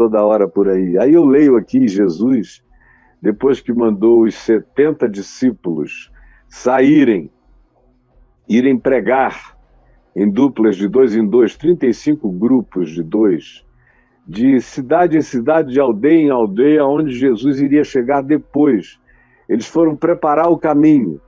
toda hora por aí. Aí eu leio aqui Jesus, depois que mandou os 70 discípulos saírem, irem pregar em duplas de 2 em 2, 35 grupos de 2, de cidade em cidade, de aldeia em aldeia, onde Jesus iria chegar depois. Eles foram preparar o caminho.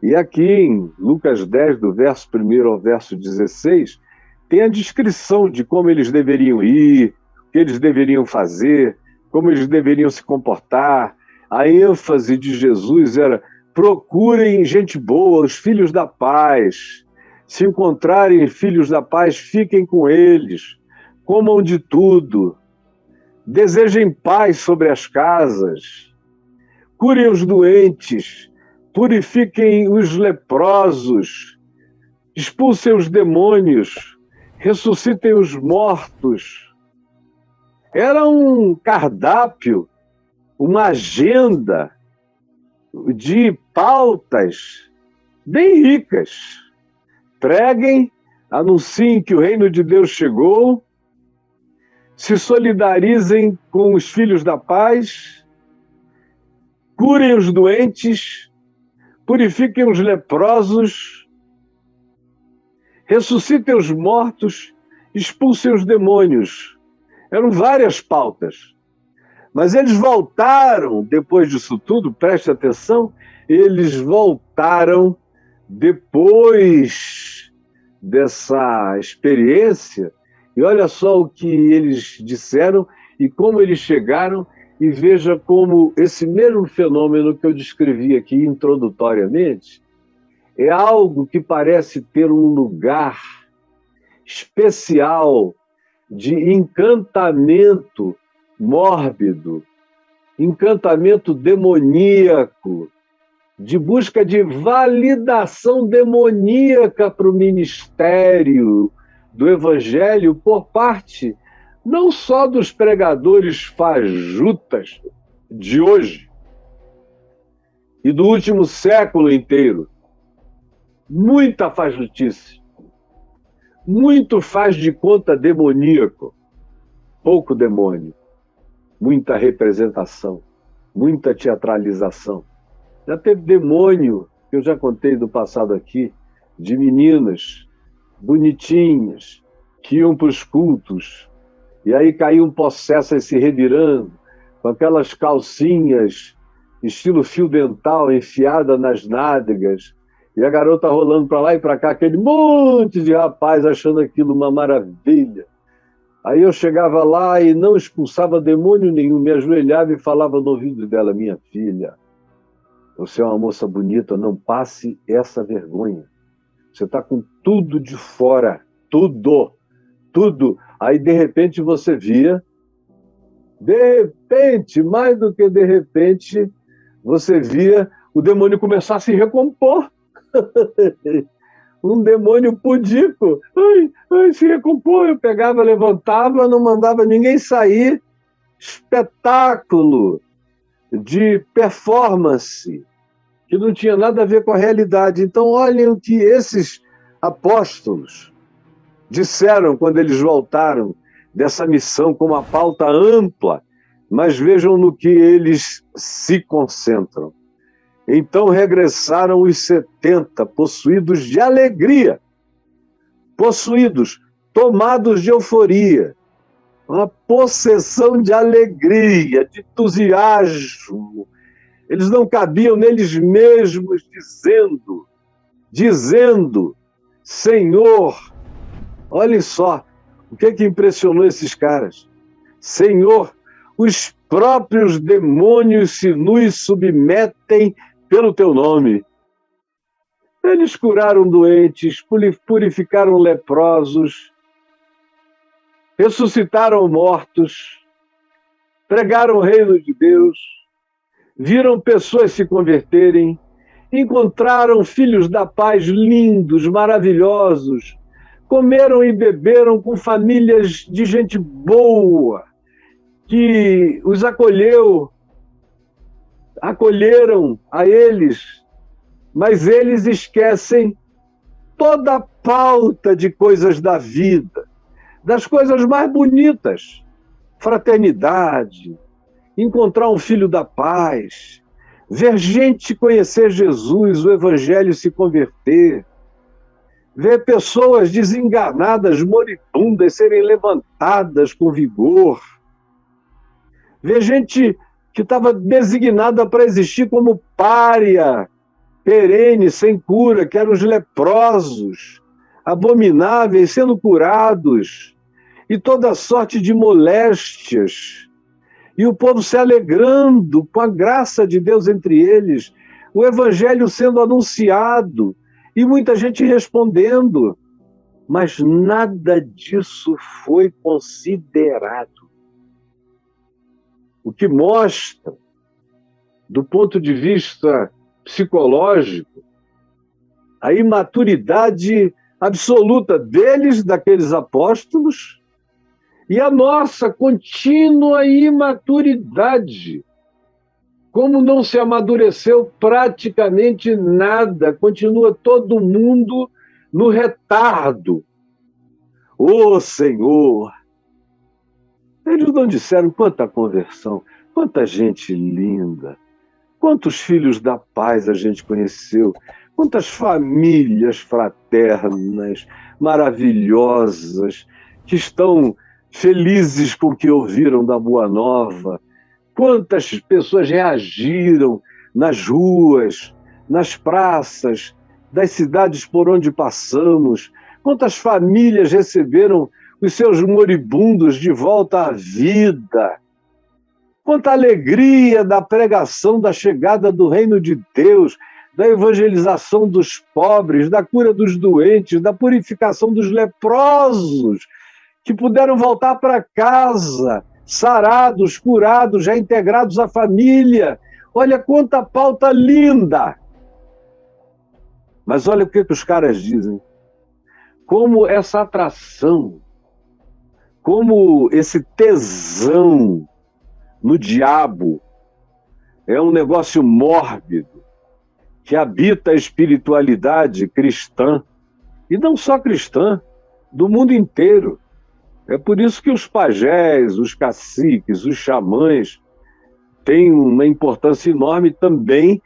E aqui em Lucas 10, do verso 1 ao verso 16, tem a descrição de como eles deveriam ir, o que eles deveriam fazer, como eles deveriam se comportar. A ênfase de Jesus era: procurem gente boa, os filhos da paz. Se encontrarem filhos da paz, fiquem com eles. Comam de tudo. Desejem paz sobre as casas. Curem os doentes. Purifiquem os leprosos. Expulsem os demônios. Ressuscitem os mortos. Era um cardápio, uma agenda de pautas bem ricas. Preguem, anunciem que o reino de Deus chegou, se solidarizem com os filhos da paz, curem os doentes, purifiquem os leprosos, ressuscitem os mortos, expulsem os demônios. Eram várias pautas. Mas eles voltaram, depois disso tudo, preste atenção, eles voltaram depois dessa experiência, e olha só o que eles disseram e como eles chegaram, e veja como esse mesmo fenômeno que eu descrevi aqui introdutoriamente é algo que parece ter um lugar especial de encantamento mórbido, encantamento demoníaco, de busca de validação demoníaca para o ministério do Evangelho por parte não só dos pregadores fajutas de hoje e do último século inteiro. Muita fajutice, muito faz de conta demoníaco, pouco demônio, muita representação, muita teatralização. Já teve demônio, que eu já contei do passado aqui, de meninas bonitinhas que iam para os cultos e aí caíam possessas se revirando com aquelas calcinhas estilo fio dental enfiada nas nádegas e a garota rolando para lá e para cá, aquele monte de rapaz achando aquilo uma maravilha. Aí eu chegava lá e não expulsava demônio nenhum, me ajoelhava e falava no ouvido dela: minha filha, você é uma moça bonita, não passe essa vergonha. Você está com tudo de fora, tudo. Aí, de repente, você via, mais do que de repente, você via o demônio começar a se recompor. Um demônio pudico. Se recompor. Eu pegava, levantava, não mandava ninguém sair. Espetáculo de performance que não tinha nada a ver com a realidade. Então, olhem o que esses apóstolos disseram quando eles voltaram dessa missão com uma pauta ampla, mas vejam no que eles se concentram. Então regressaram os 70, possuídos de alegria, possuídos, tomados de euforia, uma possessão de alegria, de entusiasmo. Eles não cabiam neles mesmos, dizendo, Senhor, olhem só, o que impressionou esses caras? Senhor, os próprios demônios se nos submetem pelo teu nome. Eles curaram doentes, purificaram leprosos, ressuscitaram mortos, pregaram o reino de Deus, viram pessoas se converterem, encontraram filhos da paz lindos, maravilhosos, comeram e beberam com famílias de gente boa, que os acolheram a eles, mas eles esquecem toda a pauta de coisas da vida, das coisas mais bonitas, fraternidade, encontrar um filho da paz, ver gente conhecer Jesus, o Evangelho se converter, ver pessoas desenganadas, moribundas, serem levantadas com vigor, ver gente que estava designada para existir como pária, perene, sem cura, que eram os leprosos, abomináveis, sendo curados, e toda sorte de moléstias, e o povo se alegrando com a graça de Deus entre eles, o Evangelho sendo anunciado, e muita gente respondendo, mas nada disso foi considerado. O que mostra, do ponto de vista psicológico, a imaturidade absoluta deles, daqueles apóstolos, e a nossa contínua imaturidade. Como não se amadureceu praticamente nada, continua todo mundo no retardo. Ô Senhor! Eles não disseram quanta conversão, quanta gente linda, quantos filhos da paz a gente conheceu, quantas famílias fraternas, maravilhosas, que estão felizes com o que ouviram da Boa Nova. Quantas pessoas reagiram nas ruas, nas praças, das cidades por onde passamos. Quantas famílias receberam os seus moribundos de volta à vida. Quanta alegria da pregação da chegada do reino de Deus, da evangelização dos pobres, da cura dos doentes, da purificação dos leprosos, que puderam voltar para casa, sarados, curados, já integrados à família. Olha quanta pauta linda! Mas olha o que os caras dizem. Como essa atração, como esse tesão no diabo é um negócio mórbido que habita a espiritualidade cristã, e não só cristã, do mundo inteiro. É por isso que os pajés, os caciques, os xamãs têm uma importância enorme também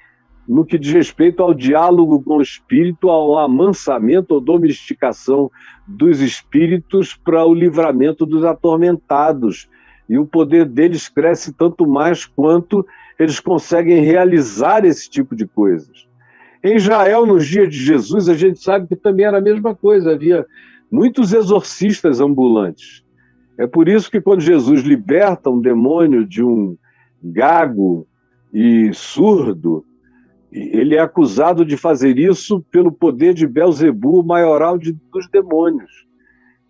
no que diz respeito ao diálogo com o espírito, ao amansamento ou domesticação dos espíritos para o livramento dos atormentados. E o poder deles cresce tanto mais quanto eles conseguem realizar esse tipo de coisas. Em Israel, nos dias de Jesus, a gente sabe que também era a mesma coisa, havia muitos exorcistas ambulantes. É por isso que quando Jesus liberta um demônio de um gago e surdo, ele é acusado de fazer isso pelo poder de Belzebu, o maioral dos demônios.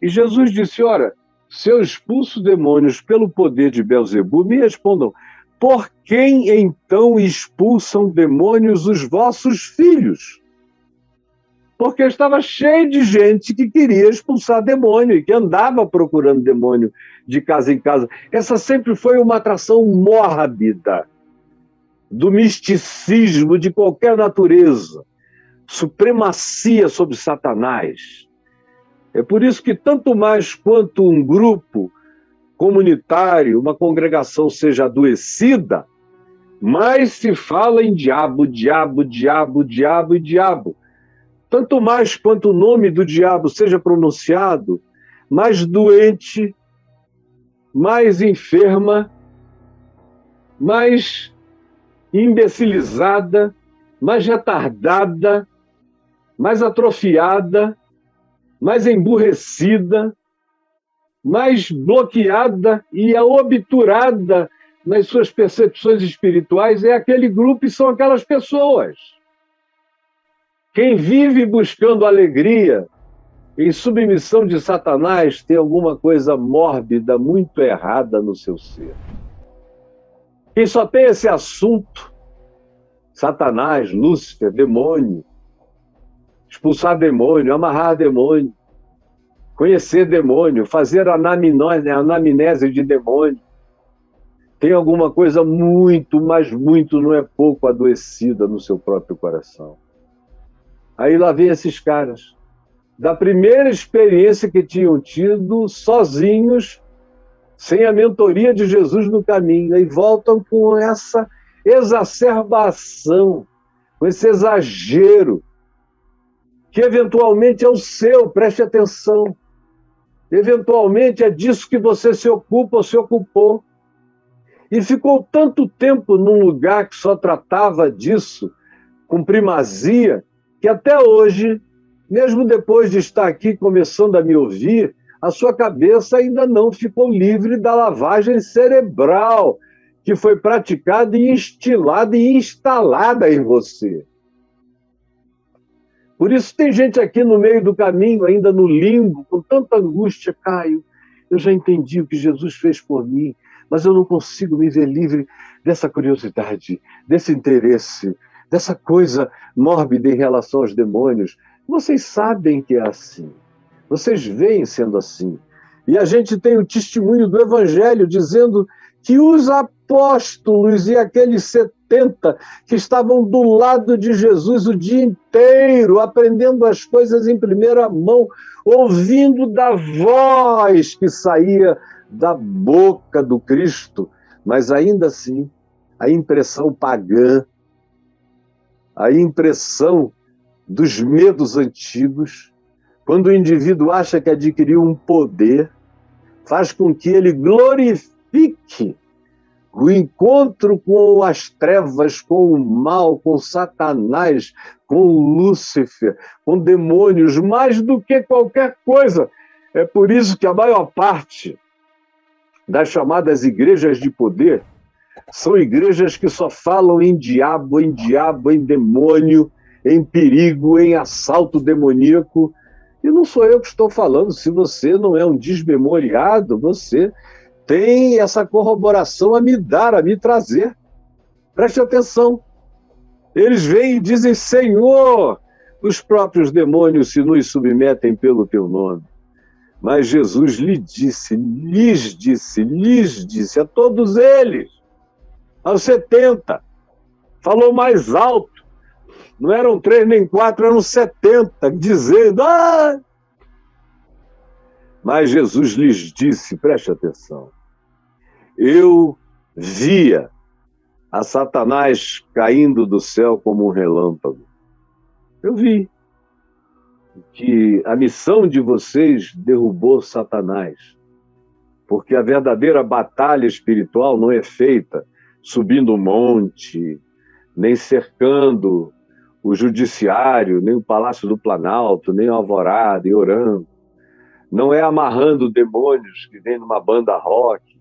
E Jesus disse, ora, se eu expulso demônios pelo poder de Belzebu, me respondam, por quem então expulsam demônios os vossos filhos? Porque estava cheio de gente que queria expulsar demônio e que andava procurando demônio de casa em casa. Essa sempre foi uma atração mórbida do misticismo de qualquer natureza, supremacia sobre Satanás. É por isso que tanto mais quanto um grupo comunitário, uma congregação seja adoecida, mais se fala em diabo, diabo, diabo, diabo e diabo. Tanto mais quanto o nome do diabo seja pronunciado, mais doente, mais enferma, mais imbecilizada, mais retardada, mais atrofiada, mais emburrecida, mais bloqueada e obturada nas suas percepções espirituais é aquele grupo e são aquelas pessoas. Quem vive buscando alegria em submissão de Satanás tem alguma coisa mórbida, muito errada no seu ser. Quem só tem esse assunto, Satanás, Lúcifer, demônio, expulsar demônio, amarrar demônio, conhecer demônio, fazer anamnese de demônio, tem alguma coisa muito, mas muito, não é pouco, adoecida no seu próprio coração. Aí lá vem esses caras, da primeira experiência que tinham tido, sozinhos, sem a mentoria de Jesus no caminho, e voltam com essa exacerbação, com esse exagero, que eventualmente é o seu, preste atenção. Eventualmente é disso que você se ocupa ou se ocupou. E ficou tanto tempo num lugar que só tratava disso, com primazia, que até hoje, mesmo depois de estar aqui começando a me ouvir, a sua cabeça ainda não ficou livre da lavagem cerebral que foi praticada e instilada e instalada em você. Por isso tem gente aqui no meio do caminho, ainda no limbo, com tanta angústia. Caio, eu já entendi o que Jesus fez por mim, mas eu não consigo me ver livre dessa curiosidade, desse interesse, dessa coisa mórbida em relação aos demônios. Vocês sabem que é assim. Vocês veem sendo assim. E a gente tem o testemunho do Evangelho dizendo que os apóstolos e aqueles 70 que estavam do lado de Jesus o dia inteiro, aprendendo as coisas em primeira mão, ouvindo da voz que saía da boca do Cristo, mas ainda assim, a impressão pagã, a impressão dos medos antigos, quando o indivíduo acha que adquiriu um poder, faz com que ele glorifique o encontro com as trevas, com o mal, com Satanás, com Lúcifer, com demônios, mais do que qualquer coisa. É por isso que a maior parte das chamadas igrejas de poder são igrejas que só falam em diabo, em demônio, em perigo, em assalto demoníaco. E não sou eu que estou falando. Se você não é um desmemoriado, você tem essa corroboração a me dar, a me trazer. Preste atenção. Eles vêm e dizem: Senhor, os próprios demônios se nos submetem pelo teu nome. Mas Jesus lhes disse a todos eles, aos 70, falou mais alto. Não eram 3 nem 4, eram 70, dizendo: ah! Mas Jesus lhes disse, preste atenção, eu via a Satanás caindo do céu como um relâmpago. Eu vi que a missão de vocês derrubou Satanás, porque a verdadeira batalha espiritual não é feita subindo um monte, nem cercando o judiciário, nem o Palácio do Planalto, nem a Alvorada e orando. Não é amarrando demônios que vêm numa banda rock,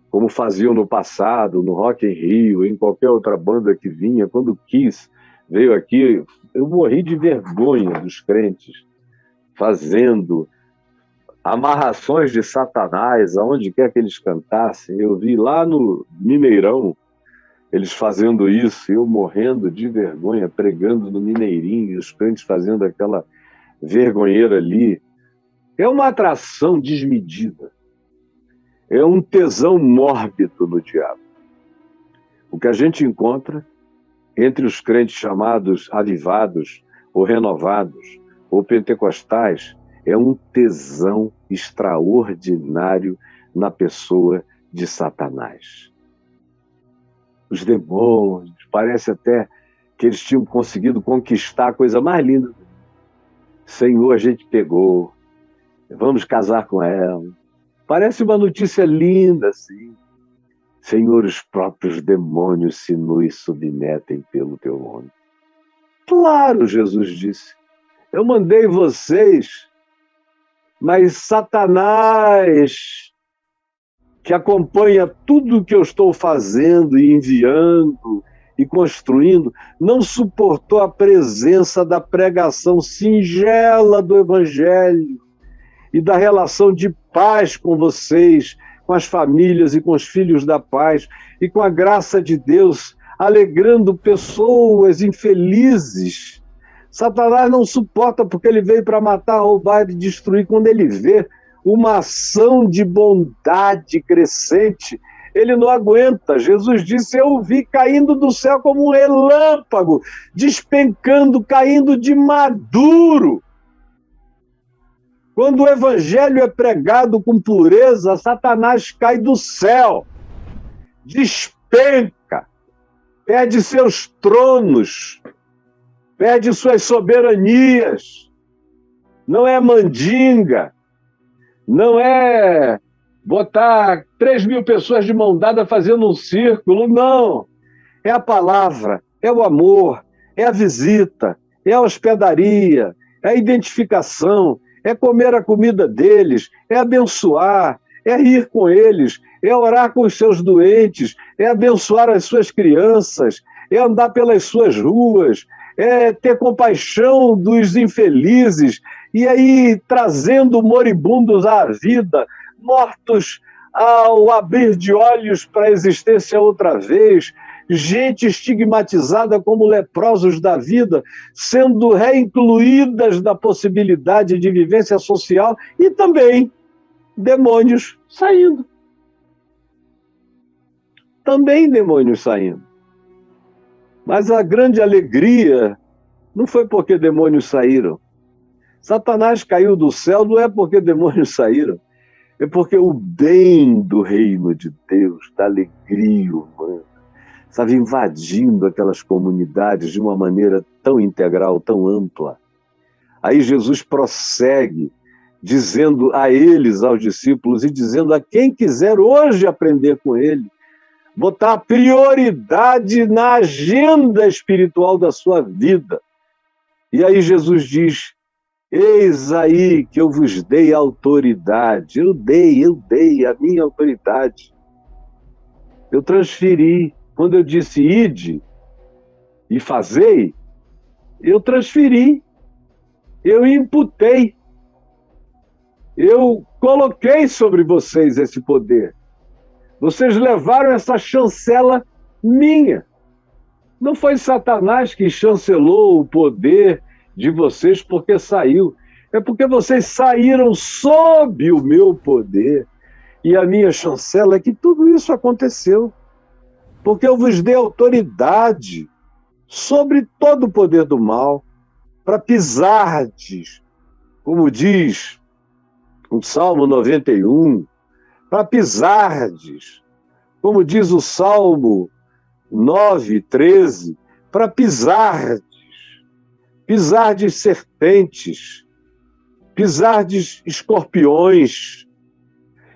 como faziam no passado, no Rock in Rio, em qualquer outra banda que vinha. Quando Kiss veio aqui, eu morri de vergonha dos crentes fazendo amarrações de Satanás aonde quer que eles cantassem. Eu vi lá no Mineirão eles fazendo isso, eu morrendo de vergonha, pregando no Mineirinho, e os crentes fazendo aquela vergonheira ali. É uma atração desmedida. É um tesão mórbido no diabo. O que a gente encontra entre os crentes chamados avivados, ou renovados, ou pentecostais, é um tesão extraordinário na pessoa de Satanás. Os demônios, parece até que eles tinham conseguido conquistar a coisa mais linda. Senhor, a gente pegou, vamos casar com ela. Parece uma notícia linda, assim. Senhor, os próprios demônios se nos submetem pelo teu nome. Claro, Jesus disse, eu mandei vocês, mas Satanás, que acompanha tudo que eu estou fazendo e enviando e construindo, não suportou a presença da pregação singela do Evangelho e da relação de paz com vocês, com as famílias e com os filhos da paz, e com a graça de Deus, alegrando pessoas infelizes. Satanás não suporta, porque ele veio para matar, roubar e destruir. Quando ele vê uma ação de bondade crescente, ele não aguenta. Jesus disse, eu o vi caindo do céu como um relâmpago, despencando, caindo de maduro. Quando o evangelho é pregado com pureza, Satanás cai do céu, despenca, perde seus tronos, perde suas soberanias. Não é mandinga, não é botar 3.000 pessoas de mão dada fazendo um círculo, não. É a palavra, é o amor, é a visita, é a hospedaria, é a identificação, é comer a comida deles, é abençoar, é rir com eles, é orar com os seus doentes, é abençoar as suas crianças, é andar pelas suas ruas, é ter compaixão dos infelizes, e aí trazendo moribundos à vida, mortos ao abrir de olhos para a existência outra vez, gente estigmatizada como leprosos da vida, sendo reincluídas da possibilidade de vivência social, e também demônios saindo. Também demônios saindo. Mas a grande alegria não foi porque demônios saíram. Satanás caiu do céu não é porque demônios saíram, é porque o bem do reino de Deus, da alegria humana, estava invadindo aquelas comunidades de uma maneira tão integral, tão ampla. Aí Jesus prossegue, dizendo a eles, aos discípulos, e dizendo a quem quiser hoje aprender com ele, botar prioridade na agenda espiritual da sua vida. E aí Jesus diz, eis aí que eu vos dei autoridade. Eu dei a minha autoridade. Eu transferi. Quando eu disse ide e fazei, eu transferi, eu imputei, eu coloquei sobre vocês esse poder. Vocês levaram essa chancela minha. Não foi Satanás que chancelou o poder de vocês porque saiu. É porque vocês saíram sob o meu poder. E a minha chancela é que tudo isso aconteceu. Porque eu vos dei autoridade sobre todo o poder do mal, para pisardes, como diz o Salmo 91, para pisardes, como diz o Salmo 9:13, para pisardes serpentes, pisardes escorpiões.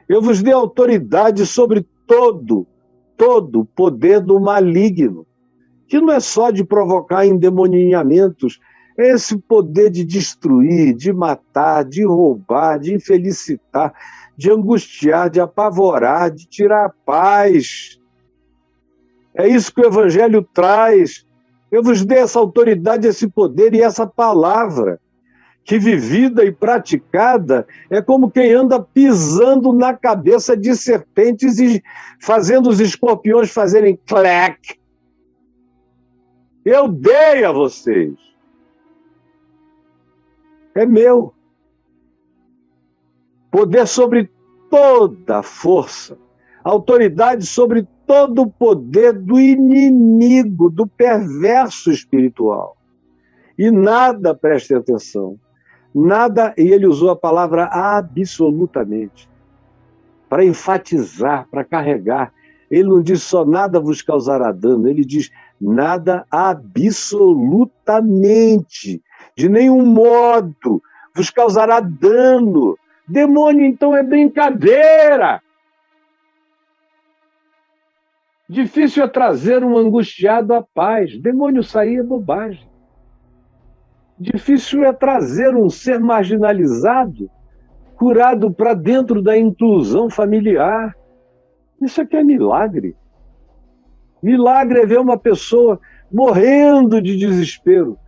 Eu vos dei autoridade sobre todo o poder do maligno, que não é só de provocar endemoninhamentos, é esse poder de destruir, de matar, de roubar, de infelicitar, de angustiar, de apavorar, de tirar a paz. É isso que o Evangelho traz. Eu vos dei essa autoridade, esse poder e essa palavra, que vivida e praticada é como quem anda pisando na cabeça de serpentes e fazendo os escorpiões fazerem clac. Eu dei a vocês. É meu. Poder sobre toda a força. Autoridade sobre todo o poder do inimigo, do perverso espiritual. E nada, prestem atenção, nada, e ele usou a palavra absolutamente, para enfatizar, para carregar. Ele não diz só nada vos causará dano, ele diz nada absolutamente, de nenhum modo vos causará dano. Demônio, então, é brincadeira. Difícil é trazer um angustiado à paz. Demônio sair é bobagem. Difícil é trazer um ser marginalizado, curado para dentro da inclusão familiar. Isso aqui é milagre. Milagre é ver uma pessoa morrendo de desespero,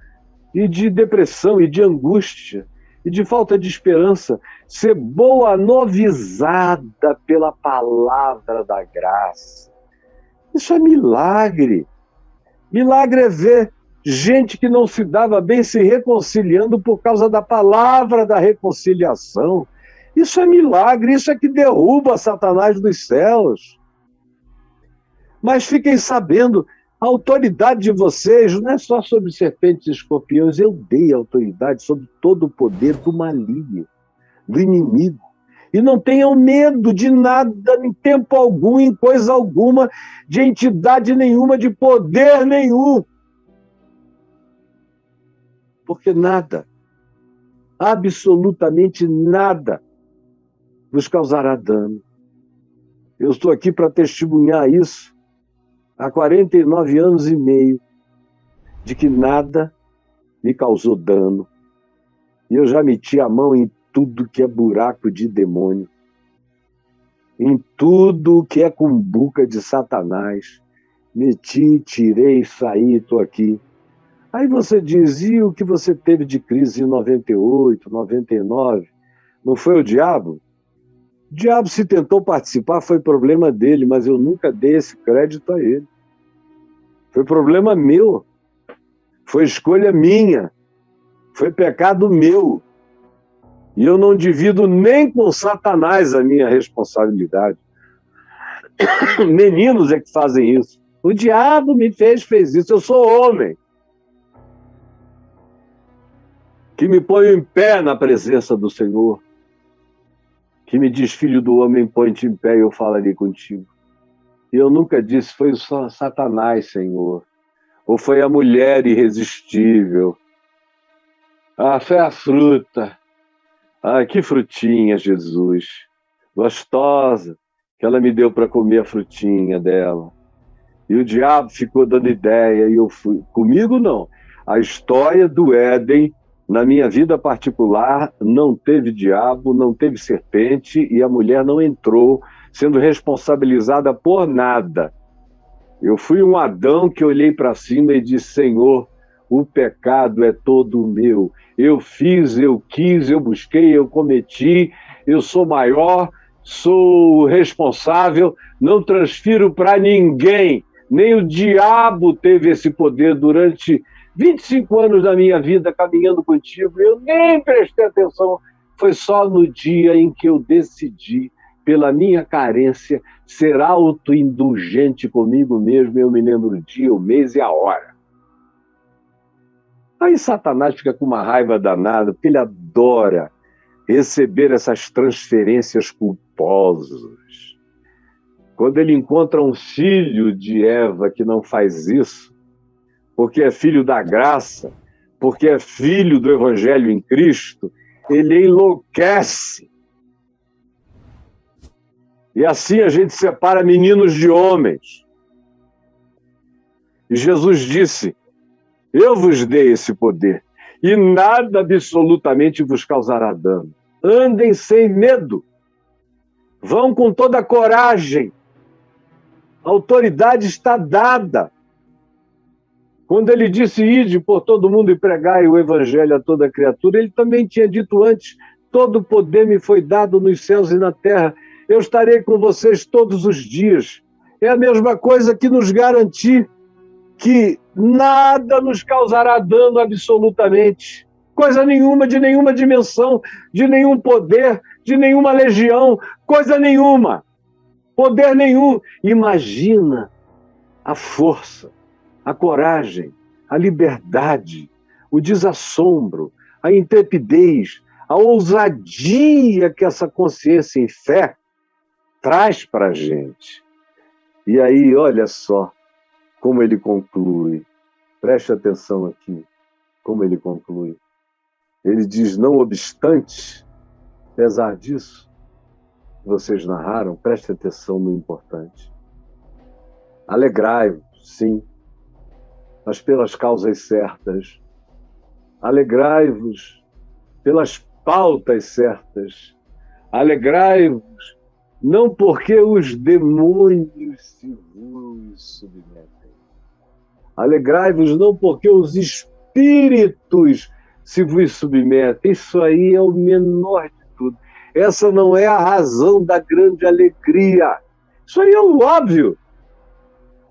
e de depressão, e de angústia, e de falta de esperança, ser boa novizada pela palavra da graça. Isso é milagre. Milagre é ver gente que não se dava bem se reconciliando por causa da palavra da reconciliação. Isso é milagre, isso é que derruba Satanás dos céus. Mas fiquem sabendo, a autoridade de vocês não é só sobre serpentes e escorpiões, eu dei autoridade sobre todo o poder do maligno. do inimigo. E não tenham medo de nada, em tempo algum, em coisa alguma, de entidade nenhuma, de poder nenhum. Porque nada, absolutamente nada, vos causará dano. Eu estou aqui para testemunhar isso há 49 anos e meio, de que nada me causou dano. E eu já meti a mão em tudo que é buraco de demônio, em tudo que é cumbuca de Satanás. Meti, tirei, saí, estou aqui. Aí você diz, e o que você teve de crise em 98, 99? Não foi o diabo? O diabo, se tentou participar, foi problema dele, mas eu nunca dei esse crédito a ele. Foi problema meu. Foi escolha minha. Foi pecado meu. E eu não divido nem com Satanás a minha responsabilidade. Meninos é que fazem isso. O diabo me fez isso. Eu sou homem. Que me ponho em pé na presença do Senhor. Que me diz, filho do homem, põe-te em pé e eu falarei contigo. E eu nunca disse, foi só Satanás, Senhor. Ou foi a mulher irresistível. Ah, foi a fruta. Ah, que frutinha, Jesus. Gostosa. Que ela me deu para comer a frutinha dela. E o diabo ficou dando ideia e eu fui. Comigo, não. A história do Éden, na minha vida particular, não teve diabo, não teve serpente e a mulher não entrou, sendo responsabilizada por nada. Eu fui um Adão que olhei para cima e disse, Senhor, o pecado é todo meu. Eu fiz, eu quis, eu busquei, eu cometi, eu sou maior, sou responsável, não transfiro para ninguém. Nem o diabo teve esse poder durante 25 anos da minha vida caminhando contigo. Eu nem prestei atenção. Foi só no dia em que eu decidi, pela minha carência, ser autoindulgente comigo mesmo. Eu me lembro o dia, o mês e a hora. Aí Satanás fica com uma raiva danada, porque ele adora receber essas transferências culposas. Quando ele encontra um filho de Eva que não faz isso, porque é filho da graça, porque é filho do Evangelho em Cristo, ele enlouquece. E assim a gente separa meninos de homens. E Jesus disse, eu vos dei esse poder, e nada absolutamente vos causará dano. Andem sem medo. Vão com toda a coragem. A autoridade está dada. Quando ele disse, ide por todo mundo e pregai o evangelho a toda criatura, ele também tinha dito antes, todo poder me foi dado nos céus e na terra. Eu estarei com vocês todos os dias. É a mesma coisa que nos garantir que nada nos causará dano absolutamente. Coisa nenhuma, de nenhuma dimensão, de nenhum poder, de nenhuma legião, coisa nenhuma. Poder nenhum. Imagina a força, a coragem, a liberdade, o desassombro, a intrepidez, a ousadia que essa consciência em fé traz para a gente. E aí, olha só como ele conclui. Preste atenção aqui, como ele conclui. Ele diz, não obstante, apesar disso, vocês narraram, preste atenção no importante. Alegrai-vos, sim, mas pelas causas certas. Alegrai-vos pelas pautas certas. Alegrai-vos não porque os demônios se vos submetem. Alegrai-vos não porque os espíritos se vos submetem. Isso aí é o menor de tudo. Essa não é a razão da grande alegria. Isso aí é o óbvio.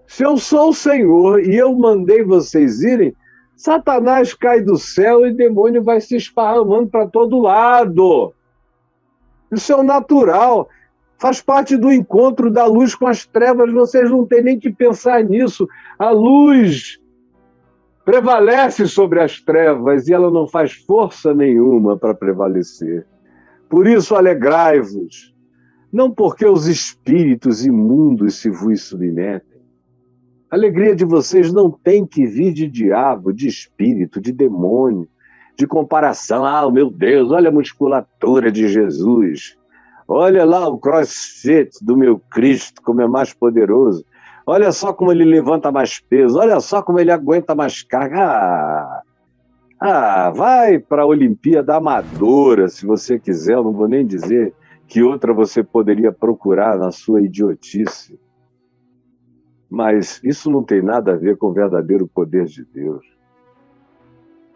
Se eu sou o Senhor e eu mandei vocês irem, Satanás cai do céu e demônio vai se esparramando para todo lado. Isso é o natural. Faz parte do encontro da luz com as trevas. Vocês não têm nem que pensar nisso. A luz prevalece sobre as trevas e ela não faz força nenhuma para prevalecer. Por isso alegrai-vos, não porque os espíritos imundos se vos submetem. A alegria de vocês não tem que vir de diabo, de espírito, de demônio, de comparação. Ah, meu Deus, olha a musculatura de Jesus. Olha lá o crossfit do meu Cristo, como é mais poderoso. Olha só como ele levanta mais peso. Olha só como ele aguenta mais carga. Vai para a Olimpíada Amadora, se você quiser. Eu não vou nem dizer que outra você poderia procurar na sua idiotice. Mas isso não tem nada a ver com o verdadeiro poder de Deus.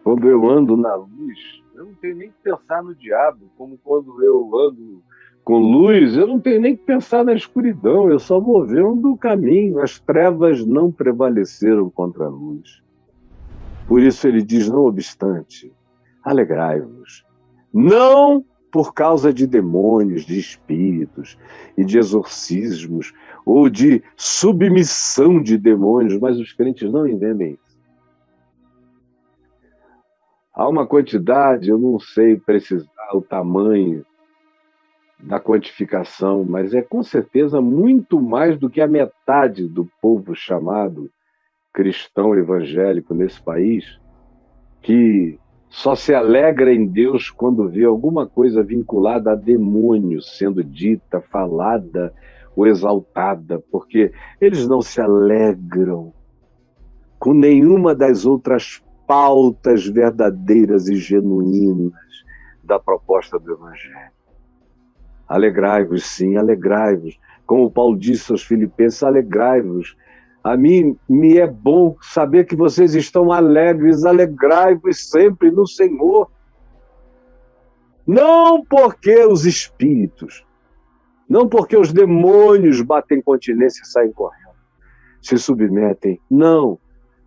Quando eu ando na luz, eu não tenho nem que pensar no diabo, como quando eu ando com luz, eu não tenho nem que pensar na escuridão, eu só vou vendo o caminho. As trevas não prevaleceram contra a luz. Por isso ele diz, não obstante, alegrai-vos. Não por causa de demônios, de espíritos e de exorcismos ou de submissão de demônios, mas os crentes não entendem isso. Há uma quantidade, eu não sei precisar o tamanho da quantificação, mas é com certeza muito mais do que a metade do povo chamado cristão evangélico nesse país, que só se alegra em Deus quando vê alguma coisa vinculada a demônio sendo dita, falada ou exaltada, porque eles não se alegram com nenhuma das outras pautas verdadeiras e genuínas da proposta do Evangelho. Alegrai-vos, sim, alegrai-vos. Como Paulo disse aos Filipenses, alegrai-vos. A mim me é bom saber que vocês estão alegres, alegrai-vos sempre no Senhor. Não porque os espíritos, não porque os demônios batem continência e saem correndo, se submetem, não,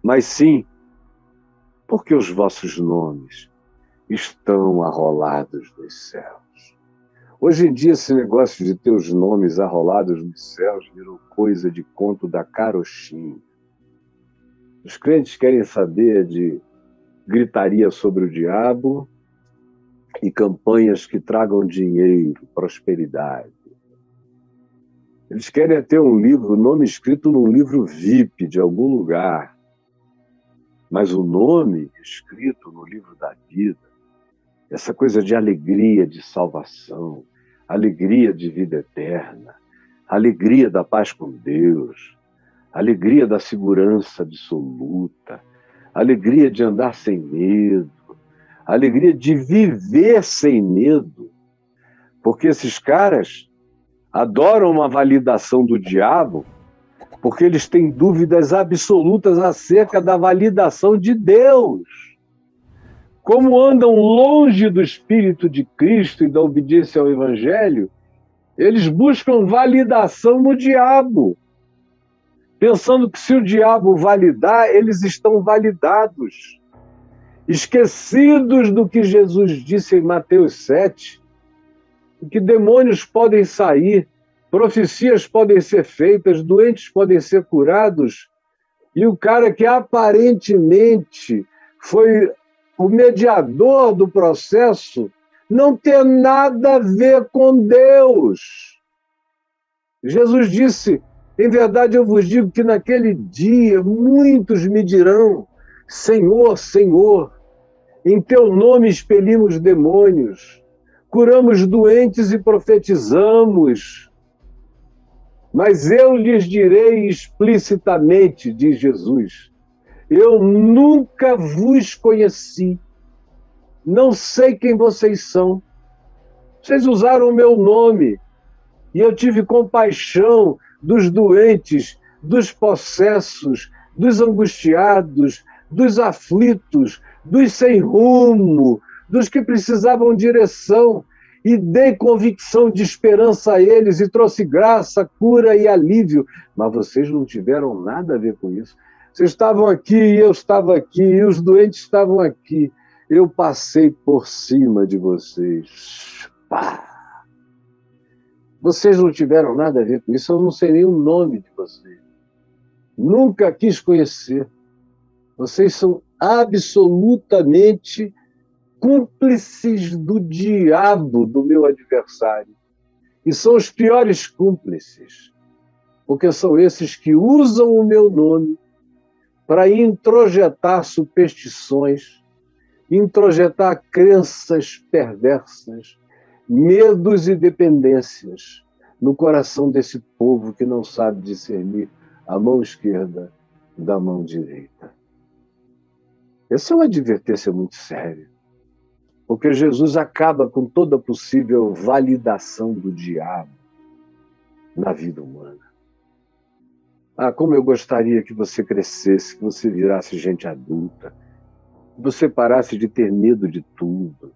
mas sim porque os vossos nomes estão arrolados nos céus. Hoje em dia, esse negócio de ter os nomes arrolados nos céus virou coisa de conto da carochinha. Os crentes querem saber de gritaria sobre o diabo e campanhas que tragam dinheiro, prosperidade. Eles querem ter um livro, o nome escrito num livro VIP de algum lugar, mas o nome escrito no livro da vida, essa coisa de alegria de salvação, alegria de vida eterna, alegria da paz com Deus, alegria da segurança absoluta, alegria de andar sem medo, alegria de viver sem medo, porque esses caras adoram uma validação do diabo, porque eles têm dúvidas absolutas acerca da validação de Deus. Como andam longe do Espírito de Cristo e da obediência ao Evangelho, eles buscam validação no diabo, pensando que se o diabo validar, eles estão validados. Esquecidos do que Jesus disse em Mateus 7, que demônios podem sair, profecias podem ser feitas, doentes podem ser curados, e o cara que aparentemente foi o mediador do processo não tem nada a ver com Deus. Jesus disse, em verdade eu vos digo que naquele dia muitos me dirão, Senhor, Senhor, em teu nome expelimos demônios, curamos doentes e profetizamos. Mas eu lhes direi explicitamente, diz Jesus, eu nunca vos conheci, não sei quem vocês são. Vocês usaram o meu nome e eu tive compaixão dos doentes, dos possessos, dos angustiados, dos aflitos, dos sem rumo, dos que precisavam direção, e dei convicção de esperança a eles e trouxe graça, cura e alívio. Mas vocês não tiveram nada a ver com isso. Vocês estavam aqui, eu estava aqui, e os doentes estavam aqui. Eu passei por cima de vocês. Pá! Vocês não tiveram nada a ver com isso, eu não sei nem o nome de vocês. Nunca quis conhecer. Vocês são absolutamente cúmplices do diabo, do meu adversário. E são os piores cúmplices, porque são esses que usam o meu nome para introjetar superstições, introjetar crenças perversas, medos e dependências no coração desse povo que não sabe discernir a mão esquerda da mão direita. Essa é uma advertência muito séria, porque Jesus acaba com toda possível validação do diabo na vida humana. Como eu gostaria que você crescesse, que você virasse gente adulta, que você parasse de ter medo de tudo,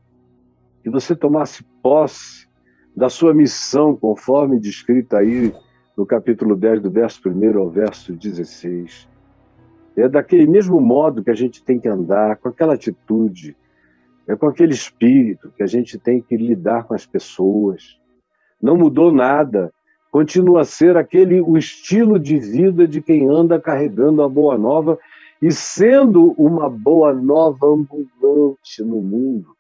que você tomasse posse da sua missão, conforme descrito aí no capítulo 10, do verso 1 ao verso 16. É daquele mesmo modo que a gente tem que andar, com aquela atitude, é com aquele espírito que a gente tem que lidar com as pessoas. Não mudou nada, continua a ser o estilo de vida de quem anda carregando a boa nova e sendo uma boa nova ambulante no mundo,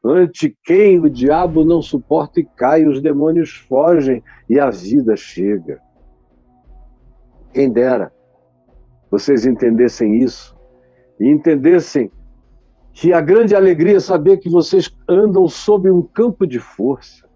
ante quem o diabo não suporta e cai, os demônios fogem e a vida chega. Quem dera vocês entendessem isso e entendessem que a grande alegria é saber que vocês andam sob um campo de força,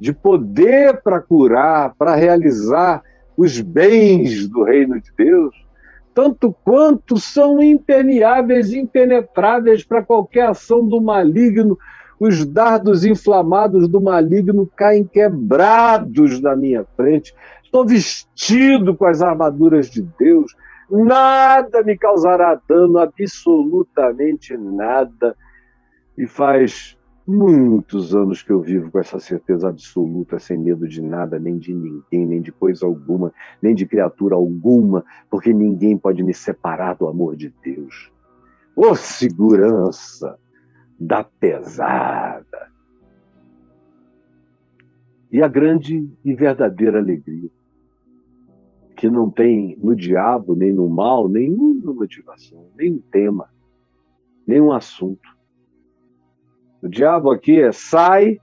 de poder para curar, para realizar os bens do reino de Deus, tanto quanto são impermeáveis, impenetráveis para qualquer ação do maligno. Os dardos inflamados do maligno caem quebrados na minha frente. Estou vestido com as armaduras de Deus. Nada me causará dano, absolutamente nada. E faz muitos anos que eu vivo com essa certeza absoluta, sem medo de nada, nem de ninguém, nem de coisa alguma, nem de criatura alguma, porque ninguém pode me separar do amor de Deus. Ô segurança da pesada! E a grande e verdadeira alegria, que não tem no diabo, nem no mal, nenhuma motivação, nem um tema, nem um assunto. O diabo aqui sai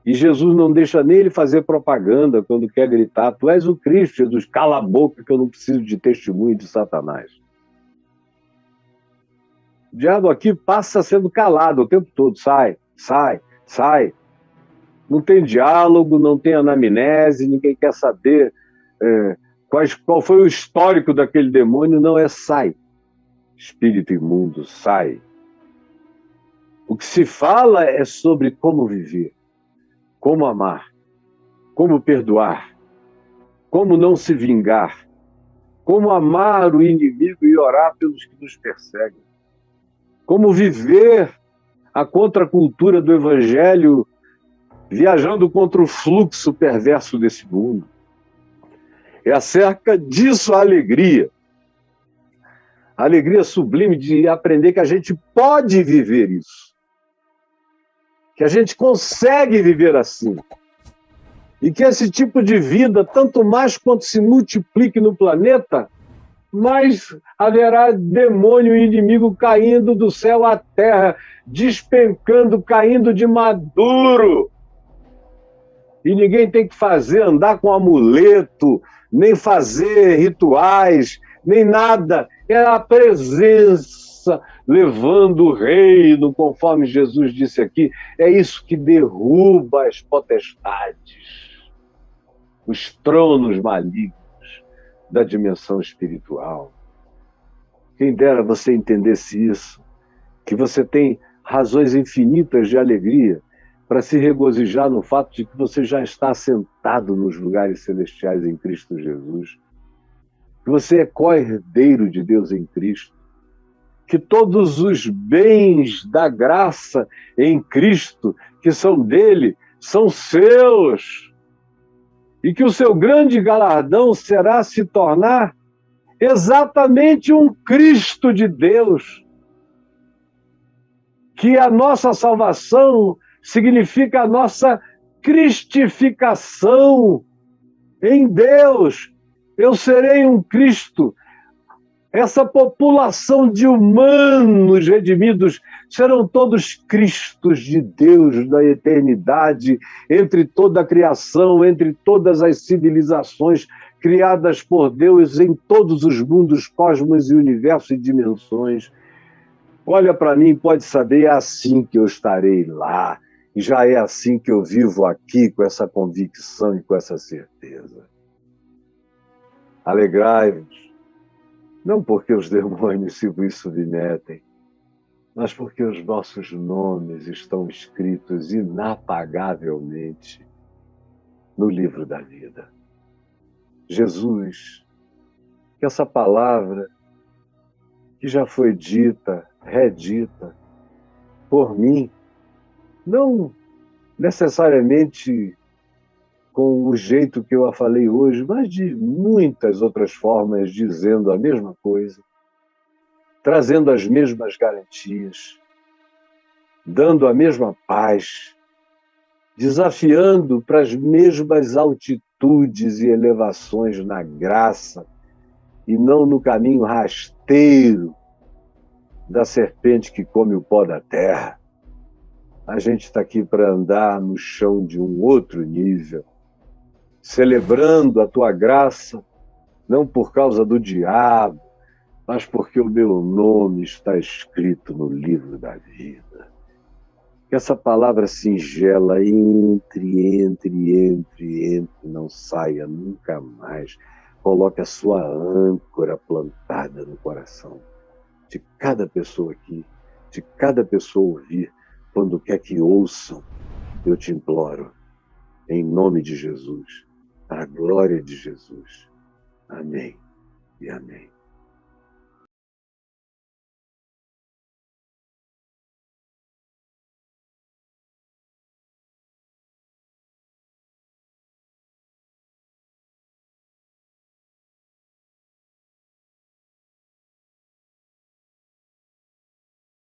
e Jesus não deixa nem ele fazer propaganda quando quer gritar: tu és o Cristo, Jesus, cala a boca que eu não preciso de testemunho de Satanás. O diabo aqui passa sendo calado o tempo todo, sai, sai, sai. Não tem diálogo, não tem anamnese, ninguém quer saber qual foi o histórico daquele demônio, não, é sai. Espírito imundo, sai. O que se fala é sobre como viver, como amar, como perdoar, como não se vingar, como amar o inimigo e orar pelos que nos perseguem, como viver a contracultura do evangelho, viajando contra o fluxo perverso desse mundo. É acerca disso a alegria sublime de aprender que a gente pode viver isso, que a gente consegue viver assim, e que esse tipo de vida, tanto mais quanto se multiplique no planeta, mais haverá demônio e inimigo caindo do céu à terra, despencando, caindo de maduro. E ninguém tem que andar com amuleto, nem fazer rituais, nem nada. É a presença levando o reino, conforme Jesus disse aqui. É isso que derruba as potestades, os tronos malignos da dimensão espiritual. Quem dera você entendesse isso, que você tem razões infinitas de alegria para se regozijar no fato de que você já está assentado nos lugares celestiais em Cristo Jesus, que você é co-herdeiro de Deus em Cristo, que todos os bens da graça em Cristo, que são dele, são seus, e que o seu grande galardão será se tornar exatamente um Cristo de Deus, que a nossa salvação significa a nossa cristificação em Deus. Eu serei um Cristo. Essa população de humanos redimidos serão todos Cristos de Deus da eternidade, entre toda a criação, entre todas as civilizações criadas por Deus em todos os mundos, cosmos e universos e dimensões. Olha para mim, pode saber, é assim que eu estarei lá. E já é assim que eu vivo aqui, com essa convicção e com essa certeza. Alegrai-vos, não porque os demônios se vos submetem, mas porque os vossos nomes estão escritos inapagavelmente no livro da vida. Jesus, que essa palavra que já foi dita, redita por mim, não necessariamente com o jeito que eu a falei hoje, mas de muitas outras formas, dizendo a mesma coisa, trazendo as mesmas garantias, dando a mesma paz, desafiando para as mesmas altitudes e elevações na graça, e não no caminho rasteiro da serpente que come o pó da terra. A gente está aqui para andar no chão de um outro nível, celebrando a tua graça, não por causa do diabo, mas porque o meu nome está escrito no livro da vida. Que essa palavra singela entre, não saia nunca mais. Coloque a sua âncora plantada no coração de cada pessoa aqui, de cada pessoa ouvir, quando quer que ouçam, eu te imploro, em nome de Jesus, para a glória de Jesus. Amém e amém.